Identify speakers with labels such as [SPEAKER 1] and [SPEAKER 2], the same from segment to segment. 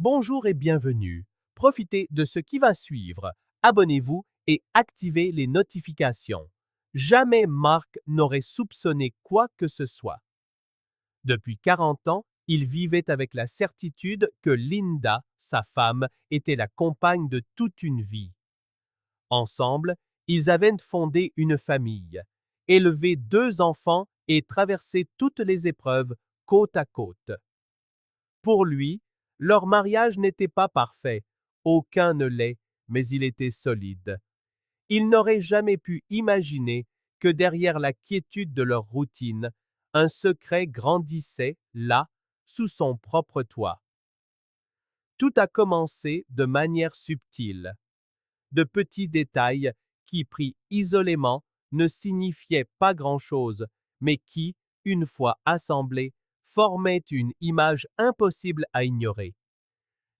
[SPEAKER 1] Bonjour et bienvenue. Profitez de ce qui va suivre. Abonnez-vous et activez les notifications. Jamais Mark n'aurait soupçonné quoi que ce soit. Depuis 40 ans, il vivait avec la certitude que Linda, sa femme, était la compagne de toute une vie. Ensemble, ils avaient fondé une famille, élevé 2 enfants et traversé toutes les épreuves côte à côte. Pour lui, leur mariage n'était pas parfait, aucun ne l'est, mais il était solide. Il n'aurait jamais pu imaginer que derrière la quiétude de leur routine, un secret grandissait là, sous son propre toit. Tout a commencé de manière subtile. De petits détails qui, pris isolément, ne signifiaient pas grand-chose, mais qui, une fois assemblés, formaient une image impossible à ignorer.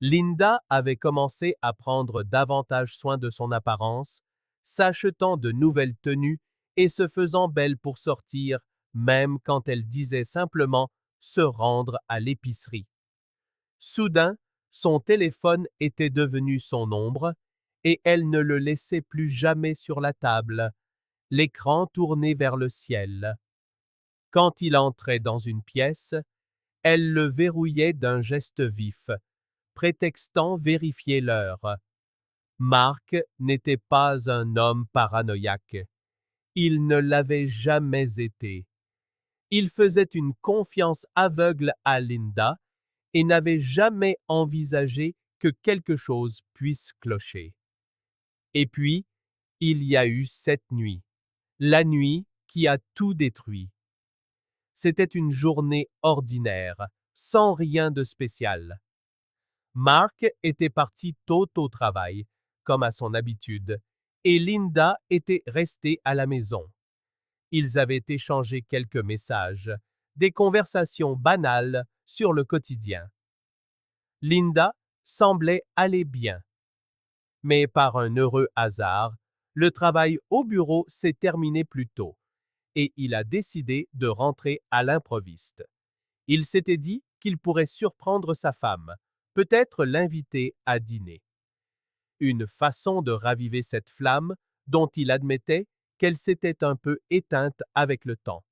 [SPEAKER 1] Linda avait commencé à prendre davantage soin de son apparence, s'achetant de nouvelles tenues et se faisant belle pour sortir, même quand elle disait simplement se rendre à l'épicerie. Soudain, son téléphone était devenu son ombre et elle ne le laissait plus jamais sur la table, l'écran tourné vers le ciel. Quand il entrait dans une pièce, elle le verrouillait d'un geste vif, prétextant vérifier l'heure. Mark n'était pas un homme paranoïaque. Il ne l'avait jamais été. Il faisait une confiance aveugle à Linda et n'avait jamais envisagé que quelque chose puisse clocher. Et puis, il y a eu cette nuit, la nuit qui a tout détruit. C'était une journée ordinaire, sans rien de spécial. Mark était parti tôt au travail, comme à son habitude, et Linda était restée à la maison. Ils avaient échangé quelques messages, des conversations banales sur le quotidien. Linda semblait aller bien. Mais par un heureux hasard, le travail au bureau s'est terminé plus tôt, et il a décidé de rentrer à l'improviste. Il s'était dit qu'il pourrait surprendre sa femme, peut-être l'inviter à dîner. Une façon de raviver cette flamme dont il admettait qu'elle s'était un peu éteinte avec le temps.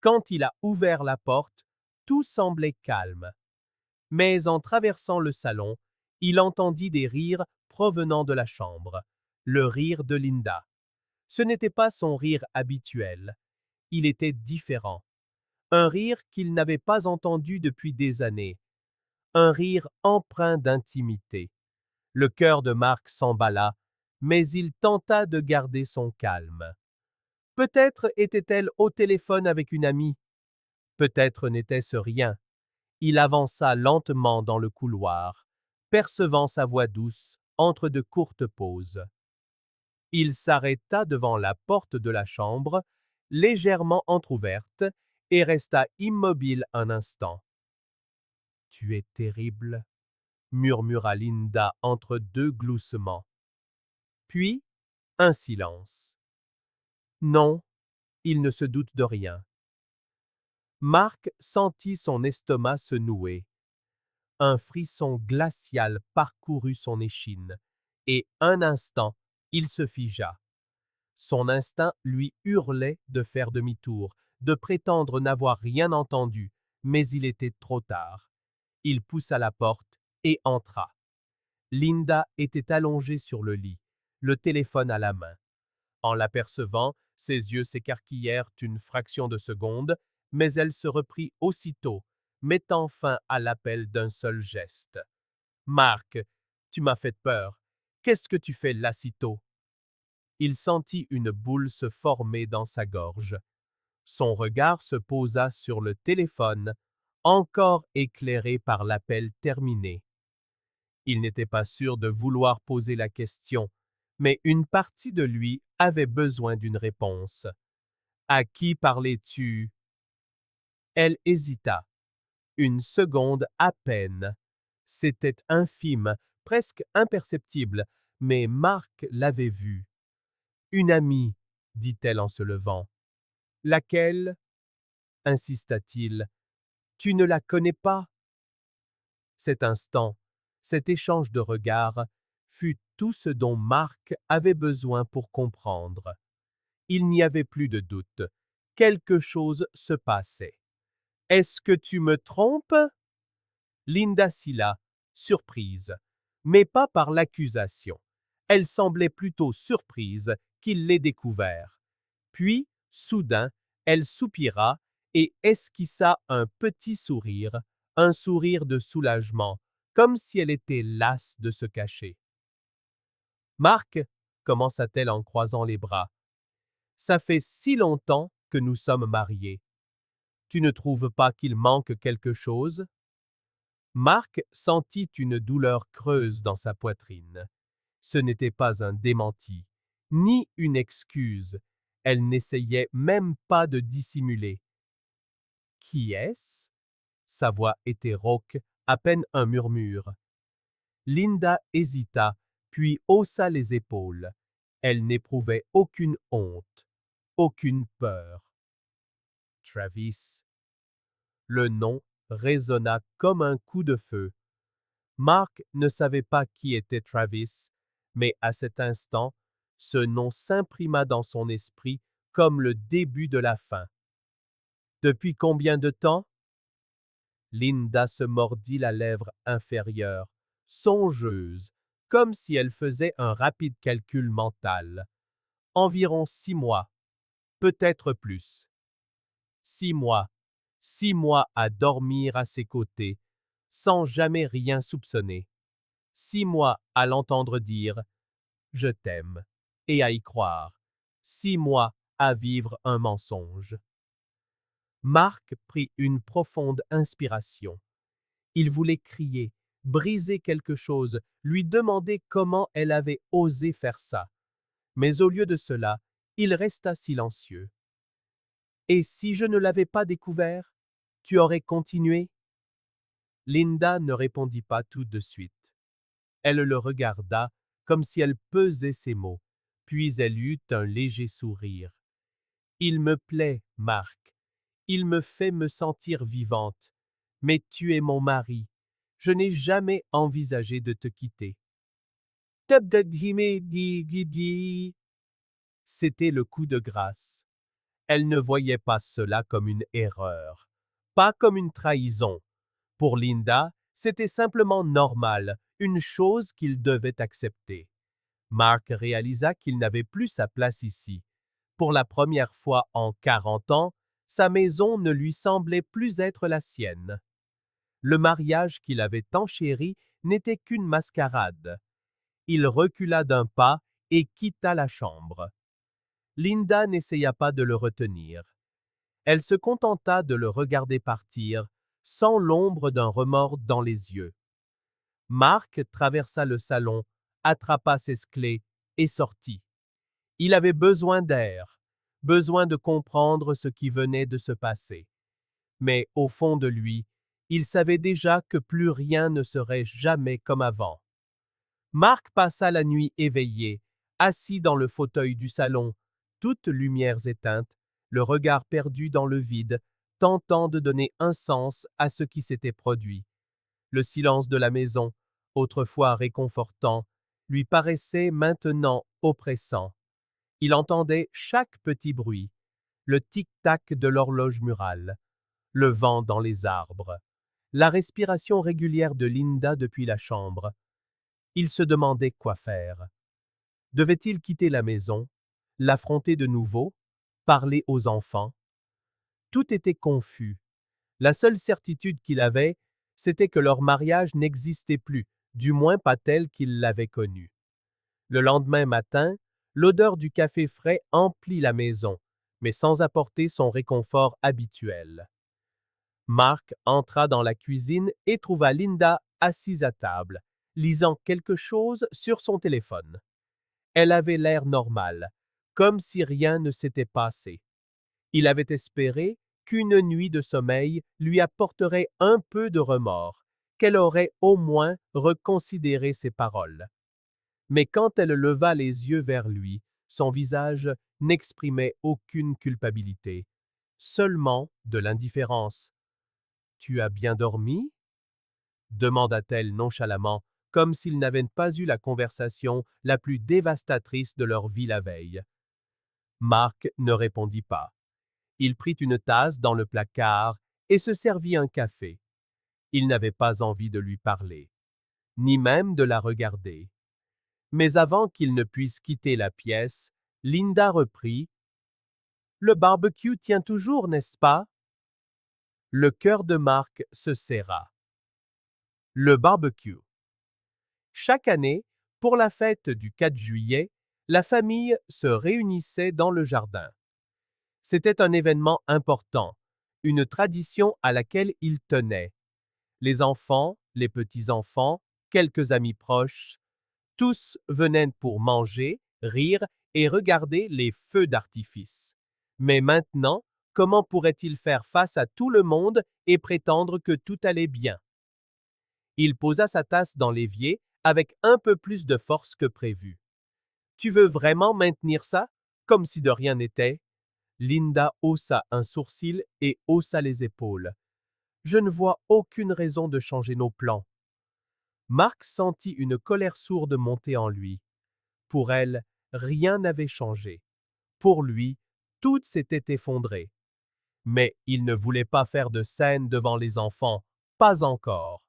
[SPEAKER 1] Quand il a ouvert la porte, tout semblait calme. Mais en traversant le salon, il entendit des rires provenant de la chambre, le rire de Linda. Ce n'était pas son rire habituel, il était différent. Un rire qu'il n'avait pas entendu depuis des années, un rire empreint d'intimité. Le cœur de Marc s'emballa, mais il tenta de garder son calme. Peut-être était-elle au téléphone avec une amie, peut-être n'était-ce rien. Il avança lentement dans le couloir, percevant sa voix douce entre de courtes pauses. Il s'arrêta devant la porte de la chambre, légèrement entr'ouverte, et resta immobile un instant. Tu es terrible, murmura Linda entre deux gloussements. Puis, un silence. Non, il ne se doute de rien. Marc sentit son estomac se nouer. Un frisson glacial parcourut son échine, et un instant, il se figea. Son instinct lui hurlait de faire demi-tour, de prétendre n'avoir rien entendu, mais il était trop tard. Il poussa la porte et entra. Linda était allongée sur le lit, le téléphone à la main. En l'apercevant, ses yeux s'écarquillèrent une fraction de seconde, mais elle se reprit aussitôt, mettant fin à l'appel d'un seul geste. Marc, tu m'as fait peur. Qu'est-ce que tu fais là si tôt? Il sentit une boule se former dans sa gorge. Son regard se posa sur le téléphone, encore éclairé par l'appel terminé. Il n'était pas sûr de vouloir poser la question, mais une partie de lui avait besoin d'une réponse. À qui parlais-tu? Elle hésita. Une seconde à peine. C'était infime, presque imperceptible, mais Marc l'avait vu. Une amie, dit-elle en se levant. Laquelle? Insista-t-il. Tu ne la connais pas? Cet instant, Cet échange de regards fut tout ce dont Marc avait besoin pour comprendre. Il n'y avait plus de doute. Quelque chose se passait. Est-ce que tu me trompes? Linda Silla, surprise, mais pas par l'accusation. Elle semblait plutôt surprise qu'il l'ait découvert. Puis, soudain, elle soupira et esquissa un petit sourire, un sourire de soulagement, comme si elle était lasse de se cacher. Marc, commença-t-elle en croisant les bras, ça fait si longtemps que nous sommes mariés. Tu ne trouves pas qu'il manque quelque chose? Marc sentit une douleur creuse dans sa poitrine. Ce n'était pas un démenti, ni une excuse. Elle n'essayait même pas de dissimuler. Qui est-ce? Sa voix était rauque, à peine un murmure. Linda hésita, puis haussa les épaules. Elle n'éprouvait aucune honte, aucune peur. Travis. Le nom résonna comme un coup de feu. Marc ne savait pas qui était Travis, mais à cet instant, ce nom s'imprima dans son esprit comme le début de la fin. Depuis combien de temps? Linda se mordit la lèvre inférieure, songeuse, comme si elle faisait un rapide calcul mental. Environ 6 mois, peut-être plus. 6 mois, 6 mois à dormir à ses côtés, sans jamais rien soupçonner. 6 mois à l'entendre dire « Je t'aime » et à y croire. 6 mois à vivre un mensonge. Marc prit une profonde inspiration. Il voulait crier, briser quelque chose, lui demander comment elle avait osé faire ça. Mais au lieu de cela, il resta silencieux. Et si je ne l'avais pas découvert, tu aurais continué? Linda ne répondit pas tout de suite. Elle le regarda comme si elle pesait ses mots, puis elle eut un léger sourire. Il me plaît, Marc. Il me fait me sentir vivante. Mais tu es mon mari. Je n'ai jamais envisagé de te quitter. C'était le coup de grâce. Elle ne voyait pas cela comme une erreur, pas comme une trahison. Pour Linda, c'était simplement normal, une chose qu'il devait accepter. Marc réalisa qu'il n'avait plus sa place ici. Pour la première fois en 40 ans, sa maison ne lui semblait plus être la sienne. Le mariage qu'il avait tant chéri n'était qu'une mascarade. Il recula d'un pas et quitta la chambre. Linda n'essaya pas de le retenir. Elle se contenta de le regarder partir, sans l'ombre d'un remords dans les yeux. Marc traversa le salon, attrapa ses clés et sortit. Il avait besoin d'air, besoin de comprendre ce qui venait de se passer. Mais au fond de lui, il savait déjà que plus rien ne serait jamais comme avant. Marc passa la nuit éveillé, assis dans le fauteuil du salon, toutes lumières éteintes, le regard perdu dans le vide, tentant de donner un sens à ce qui s'était produit. Le silence de la maison, autrefois réconfortant, lui paraissait maintenant oppressant. Il entendait chaque petit bruit, le tic-tac de l'horloge murale, le vent dans les arbres, la respiration régulière de Linda depuis la chambre. Il se demandait quoi faire. Devait-il quitter la maison, l'affronter de nouveau, parler aux enfants? Tout était confus. La seule certitude qu'il avait, c'était que leur mariage n'existait plus, du moins pas tel qu'il l'avait connu. Le lendemain matin, l'odeur du café frais emplit la maison, mais sans apporter son réconfort habituel. Marc entra dans la cuisine et trouva Linda assise à table, lisant quelque chose sur son téléphone. Elle avait l'air normal, comme si rien ne s'était passé. Il avait espéré qu'une nuit de sommeil lui apporterait un peu de remords, qu'elle aurait au moins reconsidéré ses paroles. Mais quand elle leva les yeux vers lui, son visage n'exprimait aucune culpabilité, seulement de l'indifférence. « Tu as bien dormi » demanda-t-elle nonchalamment, comme s'ils n'avaient pas eu la conversation la plus dévastatrice de leur vie la veille. Mark ne répondit pas. Il prit une tasse dans le placard et se servit un café. Il n'avait pas envie de lui parler, ni même de la regarder. Mais avant qu'il ne puisse quitter la pièce, Linda reprit. Le barbecue tient toujours, n'est-ce pas? Le cœur de Mark se serra. Le barbecue. Chaque année, pour la fête du 4 juillet, la famille se réunissait dans le jardin. C'était un événement important, une tradition à laquelle ils tenaient. Les enfants, les petits-enfants, quelques amis proches, tous venaient pour manger, rire et regarder les feux d'artifice. Mais maintenant, comment pourrait-il faire face à tout le monde et prétendre que tout allait bien? Il posa sa tasse dans l'évier avec un peu plus de force que prévu. Tu veux vraiment maintenir ça? Comme si de rien n'était? Linda haussa un sourcil et haussa les épaules. Je ne vois aucune raison de changer nos plans. Mark sentit une colère sourde monter en lui. Pour elle, rien n'avait changé. Pour lui, tout s'était effondré. Mais il ne voulait pas faire de scène devant les enfants, pas encore.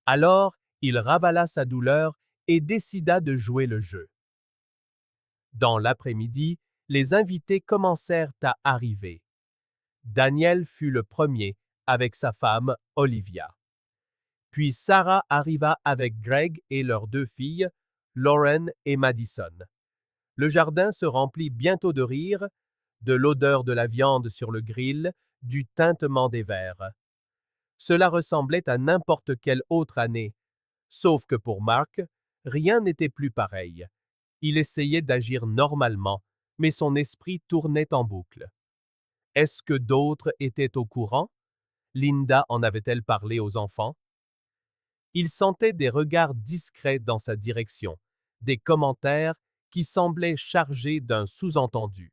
[SPEAKER 1] Alors, il ravala sa douleur et décida de jouer le jeu. Dans l'après-midi, les invités commencèrent à arriver. Daniel fut le premier, avec sa femme, Olivia. Puis Sarah arriva avec Greg et leurs 2 filles, Lauren et Madison. Le jardin se remplit bientôt de rires, de l'odeur de la viande sur le grill, du tintement des verres. Cela ressemblait à n'importe quelle autre année, sauf que pour Mark, rien n'était plus pareil. Il essayait d'agir normalement, mais son esprit tournait en boucle. Est-ce que d'autres étaient au courant? Linda en avait-elle parlé aux enfants? Il sentait des regards discrets dans sa direction, des commentaires qui semblaient chargés d'un sous-entendu.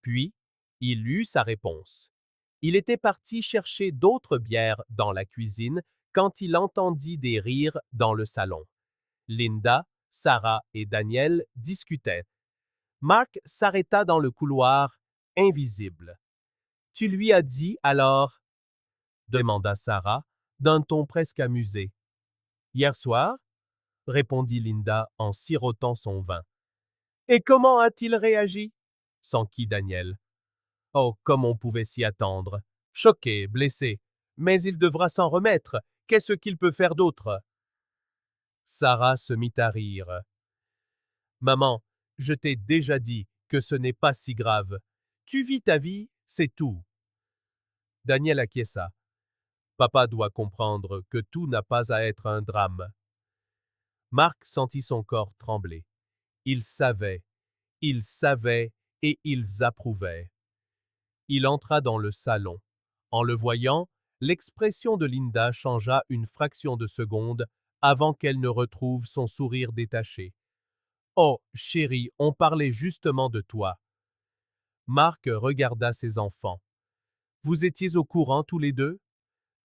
[SPEAKER 1] Puis, il eut sa réponse. Il était parti chercher d'autres bières dans la cuisine quand il entendit des rires dans le salon. Linda, Sarah et Daniel discutaient. Mark s'arrêta dans le couloir, invisible. Tu lui as dit alors? Demanda Sarah, d'un ton presque amusé. Hier soir? Répondit Linda en sirotant son vin. Et comment a-t-il réagi? S'enquit Daniel. Oh, comme on pouvait s'y attendre. Choqué, blessé. Mais il devra s'en remettre. Qu'est-ce qu'il peut faire d'autre? Sarah se mit à rire. Maman, je t'ai déjà dit que ce n'est pas si grave. Tu vis ta vie, c'est tout. Daniel acquiesça. Papa doit comprendre que tout n'a pas à être un drame. Marc sentit son corps trembler. Ils savaient et ils approuvaient. Il entra dans le salon. En le voyant, l'expression de Linda changea une fraction de seconde avant qu'elle ne retrouve son sourire détaché. Oh, chérie, on parlait justement de toi. Marc regarda ses enfants. Vous étiez au courant tous les deux?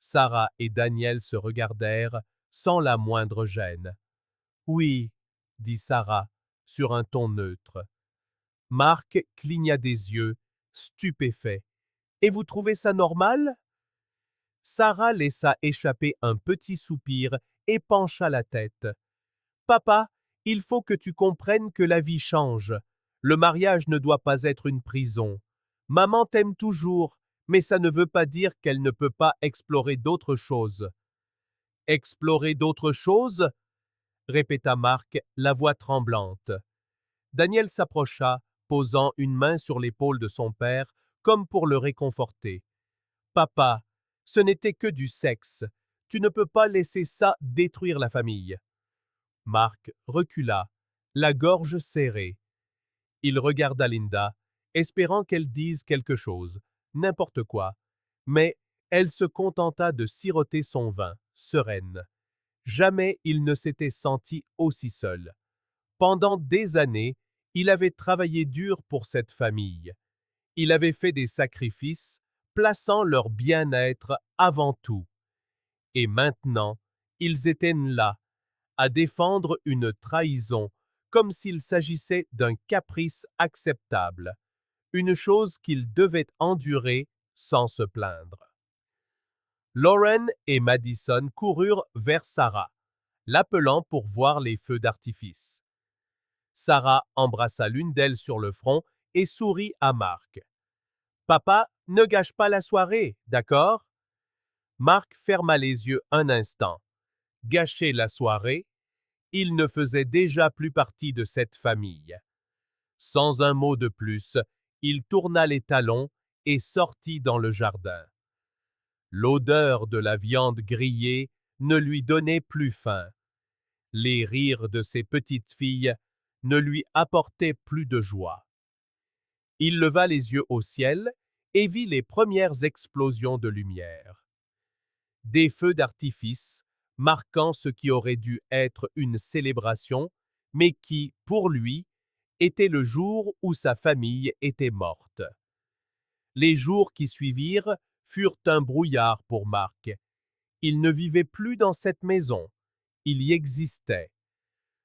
[SPEAKER 1] Sarah et Daniel se regardèrent sans la moindre gêne. Oui, dit Sarah, sur un ton neutre. Marc cligna des yeux, stupéfait. Et vous trouvez ça normal? Sarah laissa échapper un petit soupir et pencha la tête. Papa, il faut que tu comprennes que la vie change. Le mariage ne doit pas être une prison. Maman t'aime toujours, mais ça ne veut pas dire qu'elle ne peut pas explorer d'autres choses. Explorer d'autres choses? Répéta Marc, la voix tremblante. Daniel s'approcha, posant une main sur l'épaule de son père, comme pour le réconforter. Papa, ce n'était que du sexe. Tu ne peux pas laisser ça détruire la famille. Marc recula, la gorge serrée. Il regarda Linda, espérant qu'elle dise quelque chose, n'importe quoi, mais elle se contenta de siroter son vin, sereine. Jamais il ne s'était senti aussi seul. Pendant des années, il avait travaillé dur pour cette famille. Il avait fait des sacrifices, plaçant leur bien-être avant tout. Et maintenant, ils étaient là, à défendre une trahison, comme s'il s'agissait d'un caprice acceptable, une chose qu'il devait endurer sans se plaindre. Lauren et Madison coururent vers Sarah, l'appelant pour voir les feux d'artifice. Sarah embrassa l'une d'elles sur le front et sourit à Mark. Papa, ne gâche pas la soirée, d'accord? Mark ferma les yeux un instant. Gâcher la soirée? Il ne faisait déjà plus partie de cette famille. Sans un mot de plus, il tourna les talons et sortit dans le jardin. L'odeur de la viande grillée ne lui donnait plus faim. Les rires de ses petites filles ne lui apportaient plus de joie. Il leva les yeux au ciel et vit les premières explosions de lumière. Des feux d'artifice, marquant ce qui aurait dû être une célébration, mais qui, pour lui, était le jour où sa famille était morte. Les jours qui suivirent furent un brouillard pour Mark. Il ne vivait plus dans cette maison, il y existait.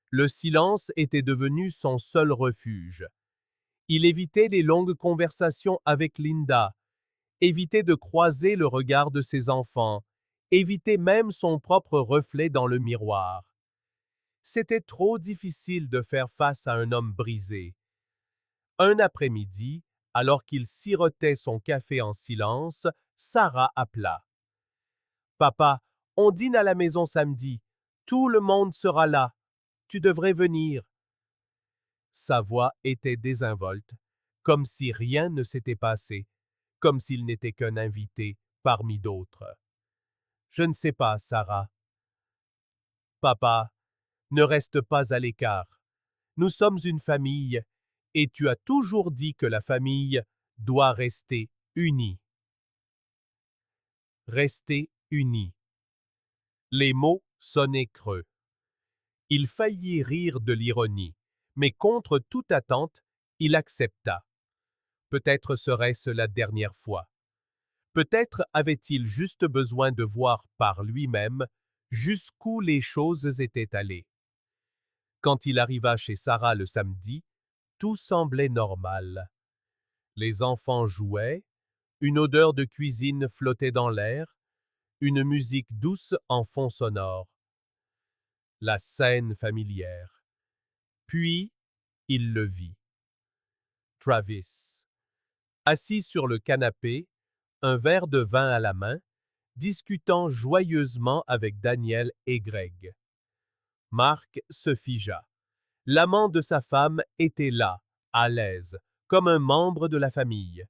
[SPEAKER 1] Le silence était devenu son seul refuge. Il évitait les longues conversations avec Linda, évitait de croiser le regard de ses enfants, évitait même son propre reflet dans le miroir. C'était trop difficile de faire face à un homme brisé. Un après-midi, alors qu'il sirotait son café en silence, Sarah appela. Papa, on dîne à la maison samedi. Tout le monde sera là. Tu devrais venir. Sa voix était désinvolte, comme si rien ne s'était passé, comme s'il n'était qu'un invité parmi d'autres. Je ne sais pas, Sarah. Papa, ne reste pas à l'écart. Nous sommes une famille, et tu as toujours dit que la famille doit rester unie. Rester unie. Les mots sonnaient creux. Il faillit rire de l'ironie, mais contre toute attente, il accepta. Peut-être serait-ce la dernière fois. Peut-être avait-il juste besoin de voir par lui-même jusqu'où les choses étaient allées. Quand il arriva chez Sarah le samedi, tout semblait normal. Les enfants jouaient, une odeur de cuisine flottait dans l'air, une musique douce en fond sonore. La scène familière. Puis, il le vit. Travis. Assis sur le canapé, un verre de vin à la main, discutant joyeusement avec Daniel et Greg. Mark se figea. L'amant de sa femme était là, à l'aise, comme un membre de la famille.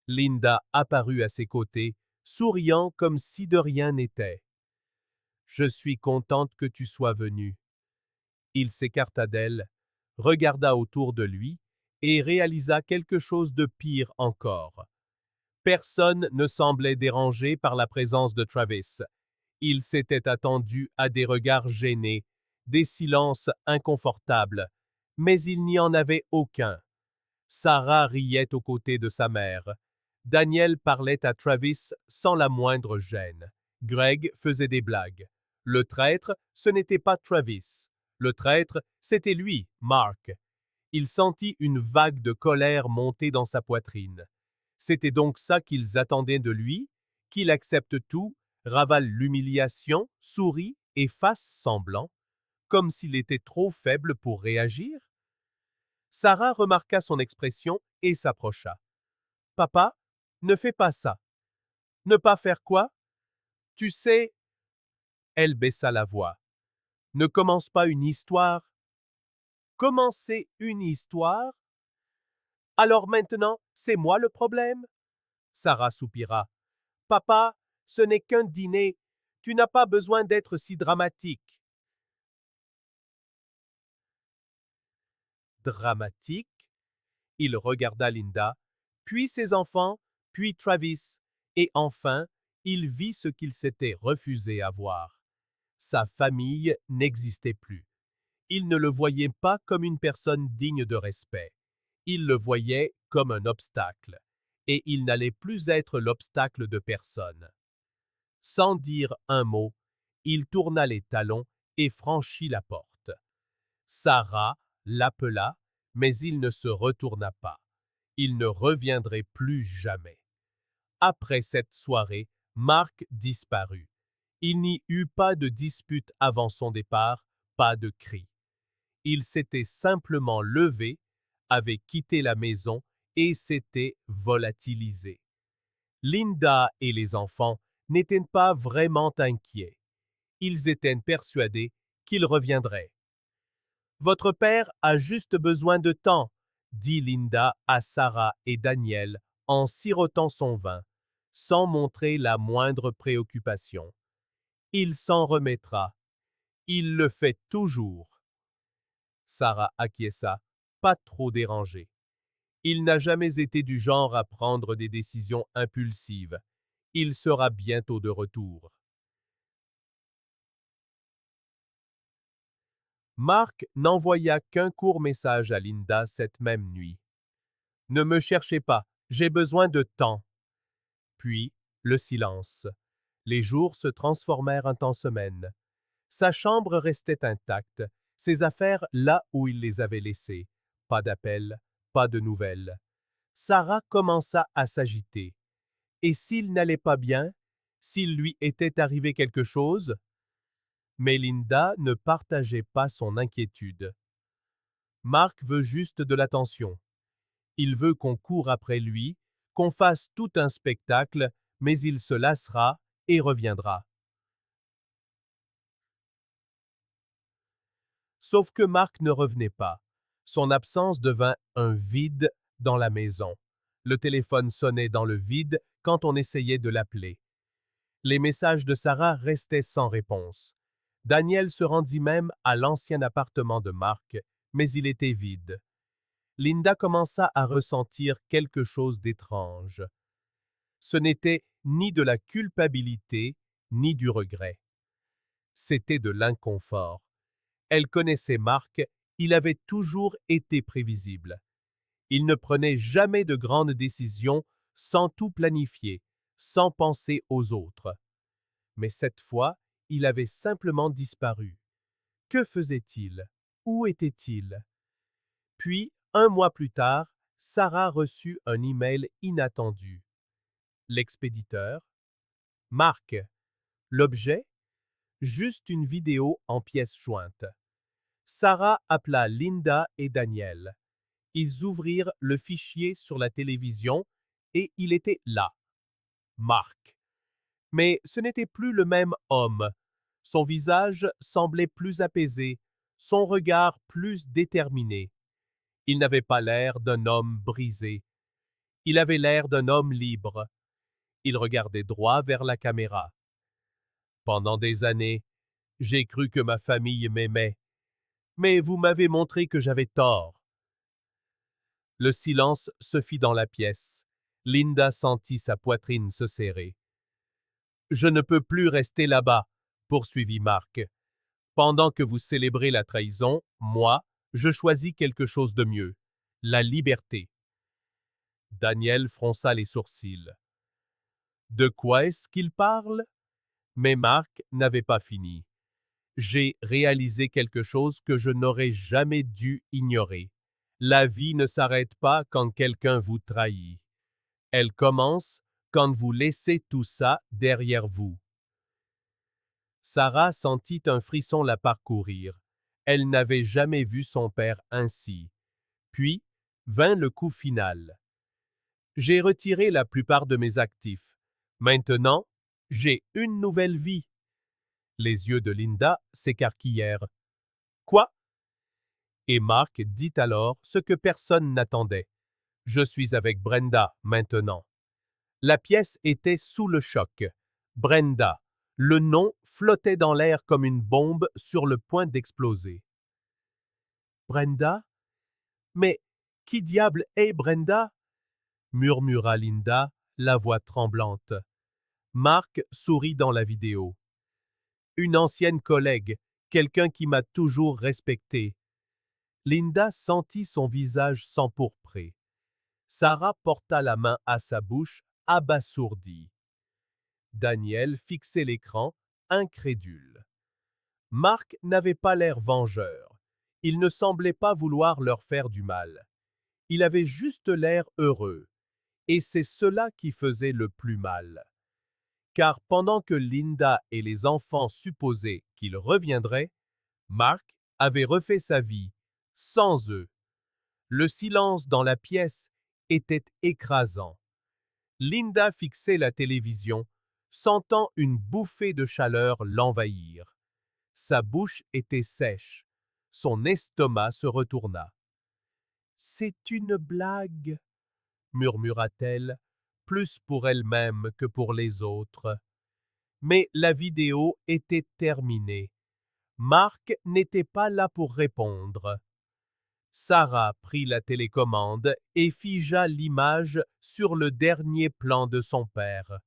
[SPEAKER 1] Linda apparut à ses côtés, souriant comme si de rien n'était. « Je suis contente que tu sois venu. » Il s'écarta d'elle, regarda autour de lui et réalisa quelque chose de pire encore. Personne ne semblait dérangé par la présence de Travis. Il s'était attendu à des regards gênés, des silences inconfortables, mais il n'y en avait aucun. Sarah riait aux côtés de sa mère. Daniel parlait à Travis sans la moindre gêne. Greg faisait des blagues. Le traître, ce n'était pas Travis. Le traître, c'était lui, Mark. Il sentit une vague de colère monter dans sa poitrine. C'était donc ça qu'ils attendaient de lui, qu'il accepte tout, ravale l'humiliation, sourit et fasse semblant, comme s'il était trop faible pour réagir? Sarah remarqua son expression et s'approcha. « Papa, ne fais pas ça. » « Ne pas faire quoi? Tu sais… » Elle baissa la voix. « Ne commence pas une histoire. » « Commencer une histoire? Alors maintenant, c'est moi le problème? » Sarah soupira. « Papa, ce n'est qu'un dîner. Tu n'as pas besoin d'être si dramatique. » Dramatique? Il regarda Linda, puis ses enfants, puis Travis, et enfin, il vit ce qu'il s'était refusé à voir. Sa famille n'existait plus. Il ne le voyait pas comme une personne digne de respect. Il le voyait comme un obstacle, et il n'allait plus être l'obstacle de personne. Sans dire un mot, il tourna les talons et franchit la porte. Sarah l'appela, mais il ne se retourna pas. Il ne reviendrait plus jamais. Après cette soirée, Mark disparut. Il n'y eut pas de dispute avant son départ, pas de cris. Il s'était simplement levé, avait quitté la maison et s'était volatilisé. Linda et les enfants n'étaient pas vraiment inquiets. Ils étaient persuadés qu'il reviendrait. Votre père a juste besoin de temps, dit Linda à Sarah et Daniel en sirotant son vin, sans montrer la moindre préoccupation. Il s'en remettra. Il le fait toujours. Sarah acquiesça, pas trop dérangée. Il n'a jamais été du genre à prendre des décisions impulsives. Il sera bientôt de retour. Mark n'envoya qu'un court message à Linda cette même nuit. Ne me cherchez pas, j'ai besoin de temps. Puis, le silence. Les jours se transformèrent en semaines. Sa chambre restait intacte, ses affaires là où il les avait laissées. Pas d'appel, pas de nouvelles. Sarah commença à s'agiter. Et s'il n'allait pas bien? S'il lui était arrivé quelque chose? Mais Linda ne partageait pas son inquiétude. Mark veut juste de l'attention. Il veut qu'on court après lui, qu'on fasse tout un spectacle, mais il se lassera et reviendra. Sauf que Mark ne revenait pas. Son absence devint un vide dans la maison. Le téléphone sonnait dans le vide quand on essayait de l'appeler. Les messages de Sarah restaient sans réponse. Daniel se rendit même à l'ancien appartement de Mark, mais il était vide. Linda commença à ressentir quelque chose d'étrange. Ce n'était ni de la culpabilité, ni du regret. C'était de l'inconfort. Elle connaissait Mark, il avait toujours été prévisible. Il ne prenait jamais de grandes décisions sans tout planifier, sans penser aux autres. Mais cette fois, il avait simplement disparu. Que faisait-il? Où était-il? Puis, un mois plus tard, Sarah reçut un email inattendu. L'expéditeur. Marc. L'objet? Juste une vidéo en pièces jointes. Sarah appela Linda et Daniel. Ils ouvrirent le fichier sur la télévision et il était là. Marc. Mais ce n'était plus le même homme. Son visage semblait plus apaisé, son regard plus déterminé. Il n'avait pas l'air d'un homme brisé. Il avait l'air d'un homme libre. Il regardait droit vers la caméra. Pendant des années, j'ai cru que ma famille m'aimait, mais vous m'avez montré que j'avais tort. Le silence se fit dans la pièce. Linda sentit sa poitrine se serrer. Je ne peux plus rester là-bas, poursuivit Marc. Pendant que vous célébrez la trahison, moi, je choisis quelque chose de mieux, la liberté. Daniel fronça les sourcils. De quoi est-ce qu'il parle? Mais Marc n'avait pas fini. J'ai réalisé quelque chose que je n'aurais jamais dû ignorer. La vie ne s'arrête pas quand quelqu'un vous trahit. Elle commence quand vous laissez tout ça derrière vous. Sarah sentit un frisson la parcourir. Elle n'avait jamais vu son père ainsi. Puis vint le coup final. J'ai retiré la plupart de mes actifs. Maintenant, j'ai une nouvelle vie. Les yeux de Linda s'écarquillèrent. Quoi? Et Mark dit alors ce que personne n'attendait. Je suis avec Brenda maintenant. La pièce était sous le choc. Brenda. Le nom flottait dans l'air comme une bombe sur le point d'exploser. Brenda? Mais qui diable est Brenda? Murmura Linda, la voix tremblante. Mark sourit dans la vidéo. Une ancienne collègue, quelqu'un qui m'a toujours respecté. Linda sentit son visage s'empourprer. Sarah porta la main à sa bouche, abasourdie. Daniel fixait l'écran, incrédule. Mark n'avait pas l'air vengeur. Il ne semblait pas vouloir leur faire du mal. Il avait juste l'air heureux. Et c'est cela qui faisait le plus mal. Car pendant que Linda et les enfants supposaient qu'il reviendrait, Mark avait refait sa vie, sans eux. Le silence dans la pièce était écrasant. Linda fixait la télévision, sentant une bouffée de chaleur l'envahir. Sa bouche était sèche. Son estomac se retourna. C'est une blague, murmura-t-elle, plus pour elle-même que pour les autres. Mais la vidéo était terminée. Mark n'était pas là pour répondre. Sarah prit la télécommande et figea l'image sur le dernier plan de son père.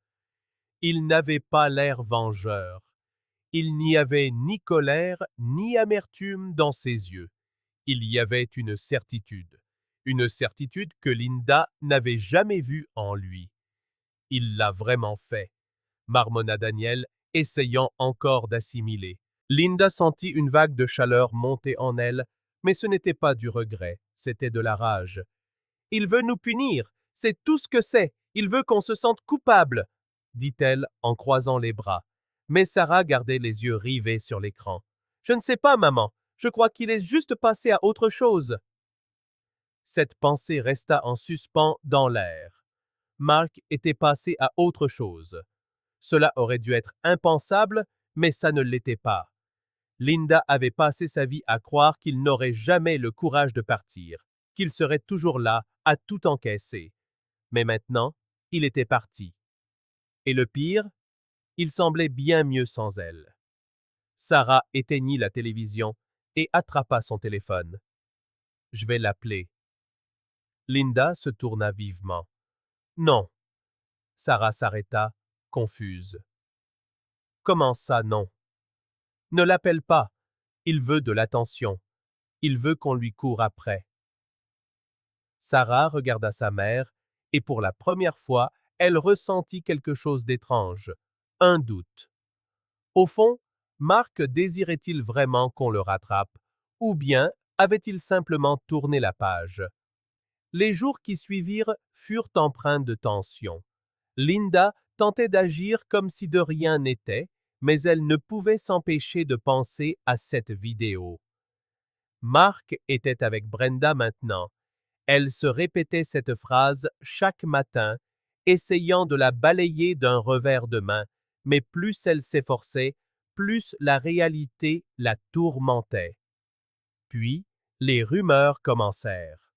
[SPEAKER 1] Il n'avait pas l'air vengeur. Il n'y avait ni colère ni amertume dans ses yeux. Il y avait une certitude que Linda n'avait jamais vue en lui. Il l'a vraiment fait, marmonna Daniel, essayant encore d'assimiler. Linda sentit une vague de chaleur monter en elle, mais ce n'était pas du regret, c'était de la rage. Il veut nous punir, c'est tout ce que c'est, il veut qu'on se sente coupable, dit-elle en croisant les bras. Mais Sarah gardait les yeux rivés sur l'écran. Je ne sais pas, maman, je crois qu'il est juste passé à autre chose. Cette pensée resta en suspens dans l'air. Mark était passé à autre chose. Cela aurait dû être impensable, mais ça ne l'était pas. Linda avait passé sa vie à croire qu'il n'aurait jamais le courage de partir, qu'il serait toujours là à tout encaisser. Mais maintenant, il était parti. Et le pire, il semblait bien mieux sans elle. Sarah éteignit la télévision et attrapa son téléphone. Je vais l'appeler. Linda se tourna vivement. Non. Sarah s'arrêta, confuse. Comment ça, non? Ne l'appelle pas. Il veut de l'attention. Il veut qu'on lui court après. Sarah regarda sa mère, et pour la première fois, elle ressentit quelque chose d'étrange, un doute. Au fond, Mark désirait-il vraiment qu'on le rattrape, ou bien avait-il simplement tourné la page? Les jours qui suivirent furent empreints de tension. Linda tentait d'agir comme si de rien n'était, mais elle ne pouvait s'empêcher de penser à cette vidéo. Mark était avec Brenda maintenant. Elle se répétait cette phrase chaque matin, essayant de la balayer d'un revers de main, mais plus elle s'efforçait, plus la réalité la tourmentait. Puis, les rumeurs commencèrent.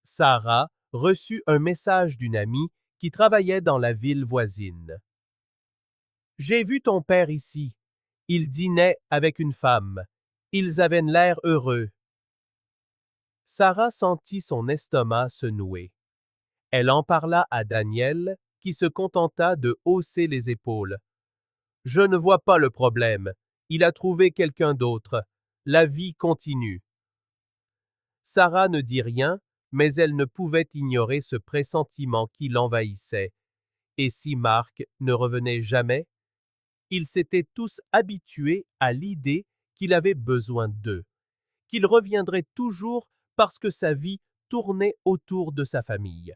[SPEAKER 1] Sarah reçut un message d'une amie qui travaillait dans la ville voisine. J'ai vu ton père ici. Il dînait avec une femme. Ils avaient l'air heureux. Sarah sentit son estomac se nouer. Elle en parla à Daniel, qui se contenta de hausser les épaules. Je ne vois pas le problème. Il a trouvé quelqu'un d'autre. La vie continue. Sarah ne dit rien, mais elle ne pouvait ignorer ce pressentiment qui l'envahissait. Et si Marc ne revenait jamais? Ils s'étaient tous habitués à l'idée qu'il avait besoin d'eux, qu'il reviendrait toujours parce que sa vie tournait autour de sa famille.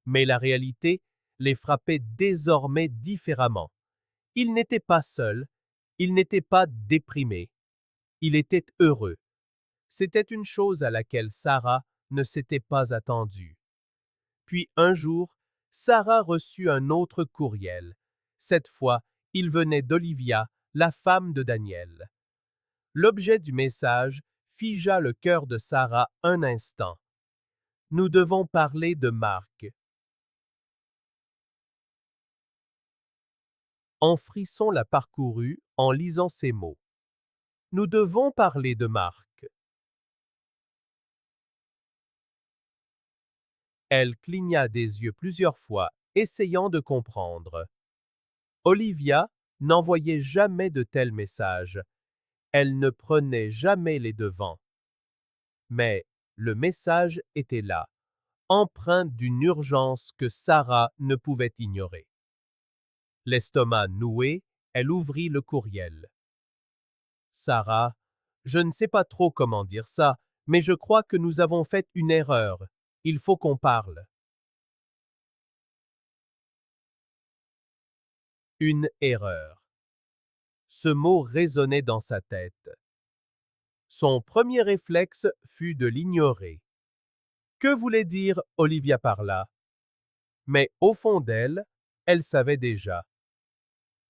[SPEAKER 1] Mais la réalité les frappait désormais différemment. Il n'était pas seul, il n'était pas déprimé, il était heureux. C'était une chose à laquelle Sarah ne s'était pas attendue. Puis un jour, Sarah reçut un autre courriel. Cette fois, il venait d'Olivia, la femme de Daniel. L'objet du message figea le cœur de Sarah un instant. Nous devons parler de Marc. Un frisson la parcourut en lisant ces mots. Nous devons parler de Marc. Elle cligna des yeux plusieurs fois, essayant de comprendre. Olivia n'envoyait jamais de tels messages. Elle ne prenait jamais les devants. Mais le message était là, empreint d'une urgence que Sarah ne pouvait ignorer. L'estomac noué, elle ouvrit le courriel. Sarah, je ne sais pas trop comment dire ça, mais je crois que nous avons fait une erreur. Il faut qu'on parle. Une erreur. Ce mot résonnait dans sa tête. Son premier réflexe fut de l'ignorer. Que voulait dire Olivia par là? Mais au fond d'elle, elle savait déjà.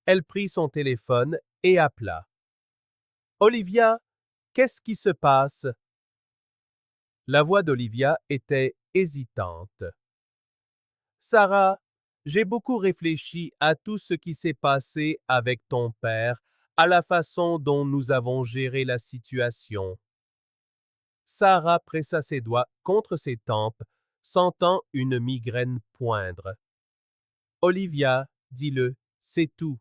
[SPEAKER 1] Elle prit son téléphone et appela. Olivia, qu'est-ce qui se passe? La voix d'Olivia était hésitante. Sarah, j'ai beaucoup réfléchi à tout ce qui s'est passé avec ton père, à la façon dont nous avons géré la situation. Sarah pressa ses doigts contre ses tempes, sentant une migraine poindre. Olivia, dis-le, c'est tout.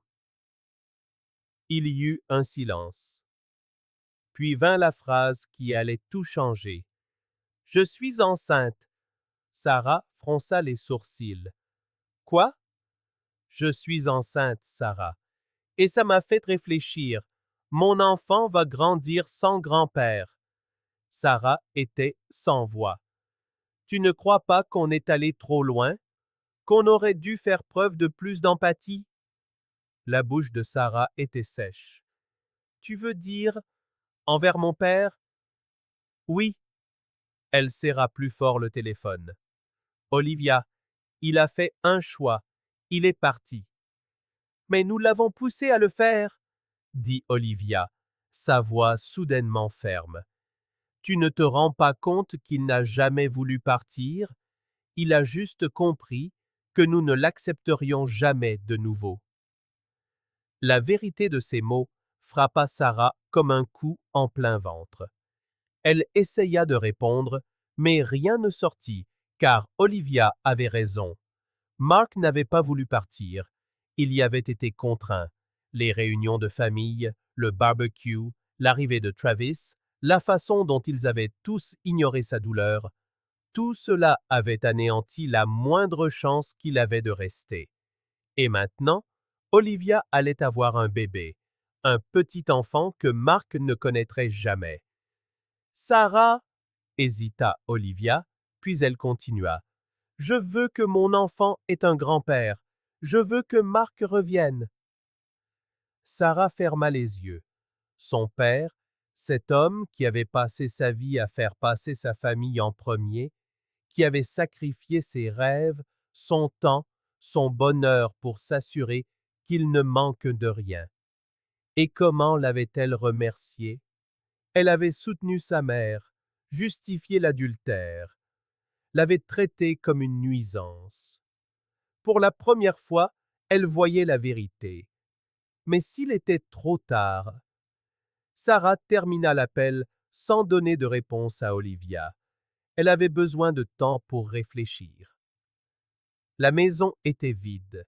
[SPEAKER 1] Il y eut un silence. Puis vint la phrase qui allait tout changer. Je suis enceinte. Sarah fronça les sourcils. Quoi? Je suis enceinte, Sarah. Et ça m'a fait réfléchir. Mon enfant va grandir sans grand-père. Sarah était sans voix. Tu ne crois pas qu'on est allé trop loin? Qu'on aurait dû faire preuve de plus d'empathie? La bouche de Sarah était sèche. Tu veux dire envers mon père? Oui. Elle serra plus fort le téléphone. Olivia, il a fait un choix. Il est parti. Mais nous l'avons poussé à le faire, dit Olivia, sa voix soudainement ferme. Tu ne te rends pas compte qu'il n'a jamais voulu partir? Il a juste compris que nous ne l'accepterions jamais de nouveau. La vérité de ces mots frappa Sarah comme un coup en plein ventre. Elle essaya de répondre, mais rien ne sortit, car Olivia avait raison. Mark n'avait pas voulu partir. Il y avait été contraint. Les réunions de famille, le barbecue, l'arrivée de Travis, la façon dont ils avaient tous ignoré sa douleur, tout cela avait anéanti la moindre chance qu'il avait de rester. Et maintenant, Olivia allait avoir un bébé, un petit enfant que Mark ne connaîtrait jamais. Sarah, hésita Olivia, puis elle continua. Je veux que mon enfant ait un grand-père. Je veux que Mark revienne. Sarah ferma les yeux. Son père, cet homme qui avait passé sa vie à faire passer sa famille en premier, qui avait sacrifié ses rêves, son temps, son bonheur pour s'assurer qu'il ne manque de rien. Et comment l'avait-elle remercié? Elle avait soutenu sa mère, justifié l'adultère, l'avait traité comme une nuisance. Pour la première fois, elle voyait la vérité. Mais s'il était trop tard, Sarah termina l'appel sans donner de réponse à Olivia. Elle avait besoin de temps pour réfléchir. La maison était vide.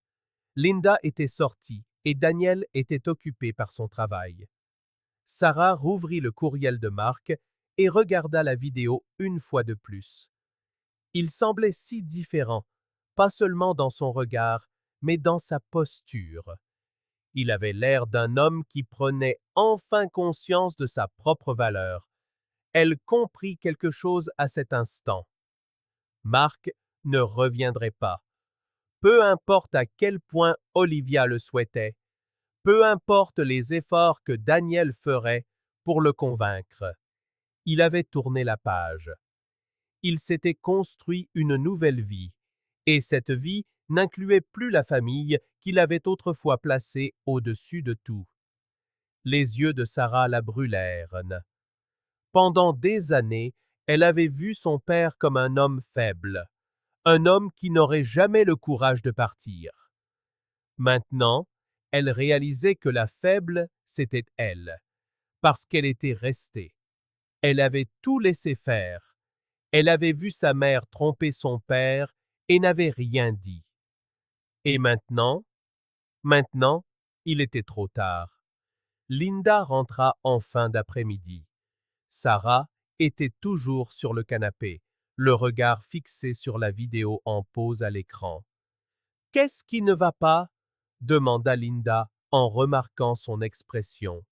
[SPEAKER 1] Linda était sortie et Daniel était occupé par son travail. Sarah rouvrit le courriel de Mark et regarda la vidéo une fois de plus. Il semblait si différent, pas seulement dans son regard, mais dans sa posture. Il avait l'air d'un homme qui prenait enfin conscience de sa propre valeur. Elle comprit quelque chose à cet instant. Mark ne reviendrait pas. Peu importe à quel point Olivia le souhaitait, peu importe les efforts que Daniel ferait pour le convaincre. Il avait tourné la page. Il s'était construit une nouvelle vie, et cette vie n'incluait plus la famille qu'il avait autrefois placée au-dessus de tout. Les yeux de Sarah la brûlèrent. Pendant des années, elle avait vu son père comme un homme faible, un homme qui n'aurait jamais le courage de partir. Maintenant, elle réalisait que la faible, c'était elle, parce qu'elle était restée. Elle avait tout laissé faire. Elle avait vu sa mère tromper son père et n'avait rien dit. Et maintenant, il était trop tard. Linda rentra en fin d'après-midi. Sarah était toujours sur le canapé, le regard fixé sur la vidéo en pause à l'écran. Qu'est-ce qui ne va pas? Demanda Linda en remarquant son expression.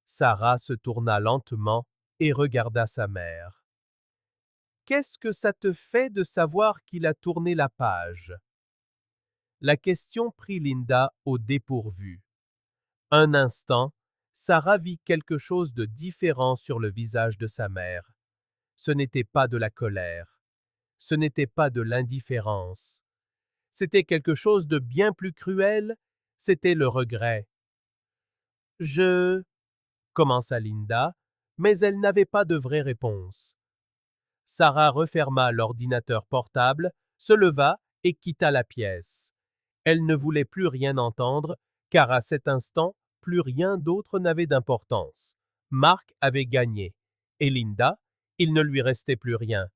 [SPEAKER 1] Sarah se tourna lentement et regarda sa mère. Qu'est-ce que ça te fait de savoir qu'il a tourné la page? La question prit Linda au dépourvu. Un instant, Sarah vit quelque chose de différent sur le visage de sa mère. Ce n'était pas de la colère. Ce n'était pas de l'indifférence. C'était quelque chose de bien plus cruel, c'était le regret. Je... commença Linda, mais elle n'avait pas de vraie réponse. Sarah referma l'ordinateur portable, se leva et quitta la pièce. Elle ne voulait plus rien entendre, car à cet instant, plus rien d'autre n'avait d'importance. Mark avait gagné. Et Linda, il ne lui restait plus rien.